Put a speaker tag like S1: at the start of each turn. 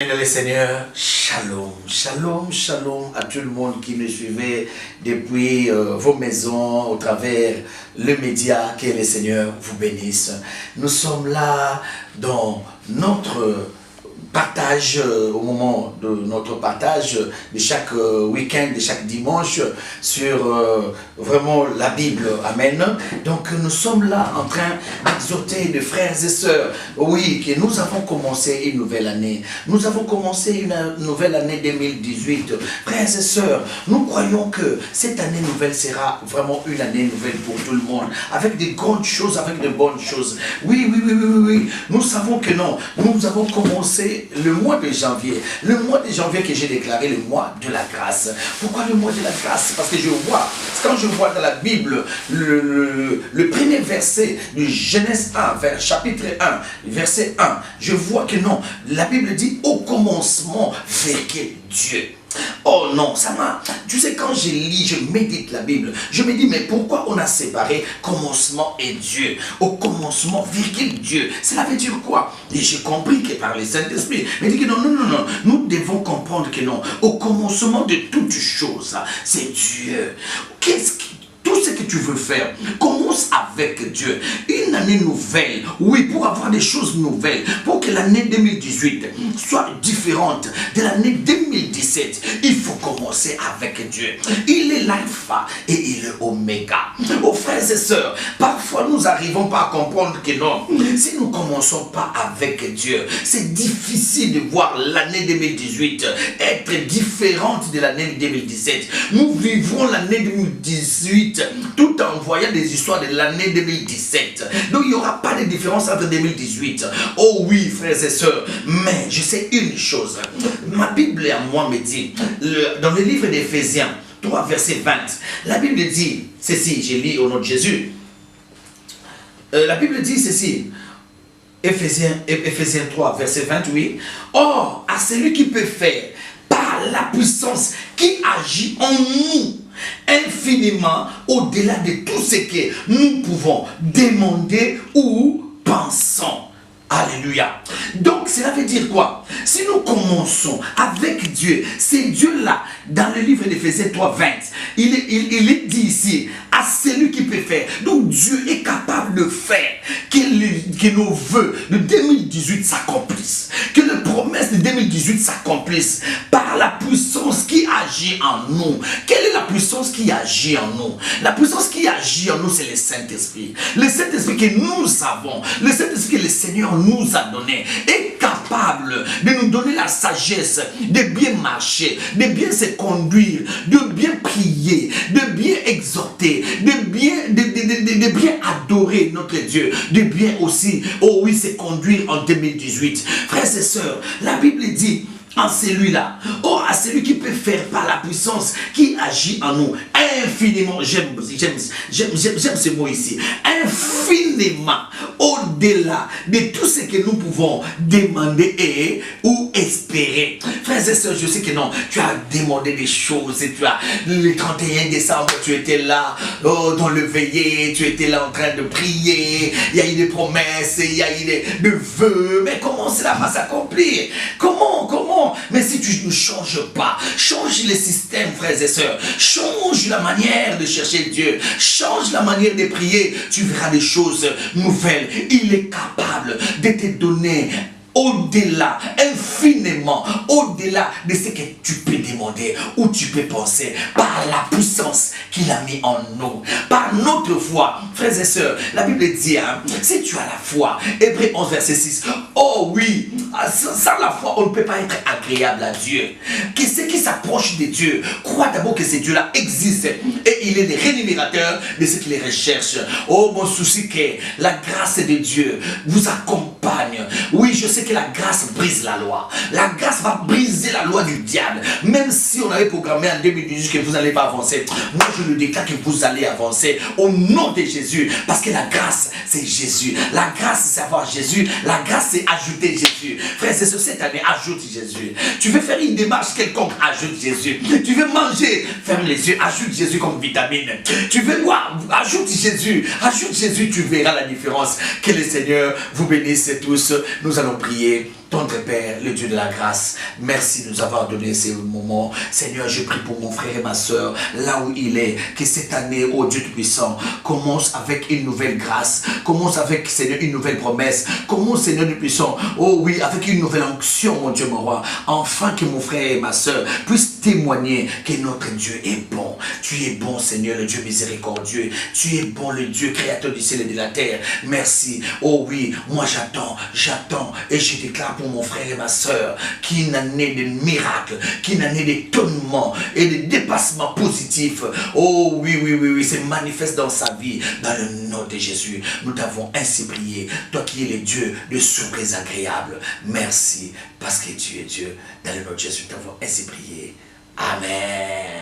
S1: Le Seigneur, shalom, shalom, shalom à tout le monde qui me suivait depuis vos maisons, au travers le média, que le Seigneur vous bénisse. Nous sommes là dans notre partage, au moment de notre partage de chaque week-end, de chaque dimanche, sur vraiment la Bible. Amen. Donc nous sommes là en train d'exhorter les frères et sœurs. Oui, que nous avons commencé une nouvelle année. Nous avons commencé une nouvelle année 2018. Frères et sœurs, nous croyons que cette année nouvelle sera vraiment une année nouvelle pour tout le monde. Avec des grandes choses, avec de bonnes choses. Oui. Nous savons que non. Nous avons commencé le mois de janvier. Le mois de janvier que j'ai déclaré le mois de la grâce. Pourquoi le mois de la grâce? Parce que je vois, quand je vois dans la Bible le premier verset de Genèse 1, vers chapitre 1, verset 1, je vois que non, la Bible dit au commencement, virgule Dieu. Oh non, ça m'a... Tu sais, quand je lis, je médite la Bible, je me dis, mais pourquoi on a séparé commencement et Dieu? Au commencement, virgule Dieu. Cela veut dire quoi? Et j'ai compris que par le Saint-Esprit, mais dit que non, nous devons comprendre que non. Au commencement de toutes choses, c'est Dieu. Tout ce que tu veux faire, commence avec Dieu. Une année nouvelle, oui, pour avoir des choses nouvelles, pour que l'année 2018 soit différente de l'année 2017, il faut commencer avec Dieu. Il est l'alpha et il est oméga. Oh frères et sœurs, parfois nous n'arrivons pas à comprendre que non, si nous ne commençons pas avec Dieu, c'est difficile de voir l'année 2018 être différente de l'année 2017. Nous vivons l'année 2018 tout en voyant des histoires de l'année 2017. Donc il n'y aura pas de différence entre 2018. Oh oui, frères et sœurs, mais je sais une chose. Ma Bible à moi me dit, dans le livre d'Éphésiens 3, verset 20, la Bible dit ceci, je lis au nom de Jésus. La Bible dit ceci, Éphésiens 3, verset 28. Or, à celui qui peut faire par la puissance qui agit en nous, infiniment au-delà de tout ce que nous pouvons demander ou pensons. Alléluia. Donc cela veut dire quoi? Si nous commençons avec Dieu, c'est Dieu-là, dans le livre d'Éphésiens 3, 20, il est dit ici, à celui qui peut faire. Donc Dieu est capable de faire que nos vœux de 2018 s'accomplissent. Que les promesses de 2018 s'accomplissent par la puissance qui agit en nous. Quelle est la puissance qui agit en nous? La puissance qui agit en nous, c'est le Saint-Esprit. Le Saint-Esprit que nous avons, le Saint-Esprit que le Seigneur nous a donné, est capable de nous donner la sagesse de bien marcher, de bien se conduire, de bien prier, de bien exhorter, de bien adorer notre Dieu, de bien aussi, oh oui, se conduire en 2018. Frères et sœurs, la Bible dit en celui-là, oh, à celui qui peut faire par la puissance qui agit en nous, infiniment, j'aime ce mot ici, infiniment au-delà de tout ce que nous pouvons demander ou espérer. Frères et sœurs, je sais que non, tu as demandé des choses, et tu as, le 31 décembre, tu étais là, oh, dans le veillé, tu étais là en train de prier, il y a eu des promesses, il y a eu des vœux, mais comment cela va s'accomplir? Comment? Mais si tu ne changes pas, change les systèmes, frères et sœurs, change la manière de chercher Dieu, change la manière de prier, tu verras des choses nouvelles. Il est capable de te donner au-delà, infiniment, au-delà de ce que tu peux demander ou tu peux penser, par la puissance qu'il a mis en nous, par notre foi. Frères et sœurs, la Bible dit, hein, si tu as la foi, Hébreux 11, verset 6, oh oui, sans la foi, on ne peut pas être agréable à Dieu. Que ceux qui s'approchent de Dieu, croient d'abord que ce Dieu-là existe et il est le rémunérateur de ceux qui les recherchent. Oh, mon souci que la grâce de Dieu vous accompagne. Oui, je sais que la grâce brise la loi. La grâce va briser la loi du diable. Même si on avait programmé en 2018 que vous n'allez pas avancer, moi je le déclare que vous allez avancer au nom de Jésus. Parce que la grâce, c'est Jésus. La grâce, c'est avoir Jésus. La grâce, c'est ajouter Jésus. Frère, c'est cette année, ajoute Jésus. Tu veux faire une démarche quelconque, ajoute Jésus. Tu veux manger, ferme les yeux, ajoute Jésus comme vitamine. Tu veux boire, ajoute Jésus. Ajoute Jésus, tu verras la différence. Que le Seigneur vous bénisse tous. Nous allons prier Tendre Père, le Dieu de la grâce, merci de nous avoir donné ces moments. Seigneur, je prie pour mon frère et ma soeur, là où il est, que cette année, oh Dieu Tout-Puissant, commence avec une nouvelle grâce, commence avec, Seigneur, une nouvelle promesse, commence, Seigneur Tout-Puissant, oh oui, avec une nouvelle onction, mon Dieu, mon roi, enfin que mon frère et ma soeur puissent témoigner que notre Dieu est bon. Tu es bon, Seigneur, le Dieu miséricordieux, tu es bon, le Dieu créateur du ciel et de la terre. Merci, oh oui, moi j'attends, et je déclare pour mon frère et ma soeur qu'une année de miracles, qu'une année d'étonnement et de dépassement positif, oh oui, se manifeste dans sa vie, dans le nom de Jésus. Nous t'avons ainsi prié, toi qui es le Dieu de surprises agréables. Merci, parce que tu es Dieu. Dans le nom de Jésus, nous t'avons ainsi prié. Amen.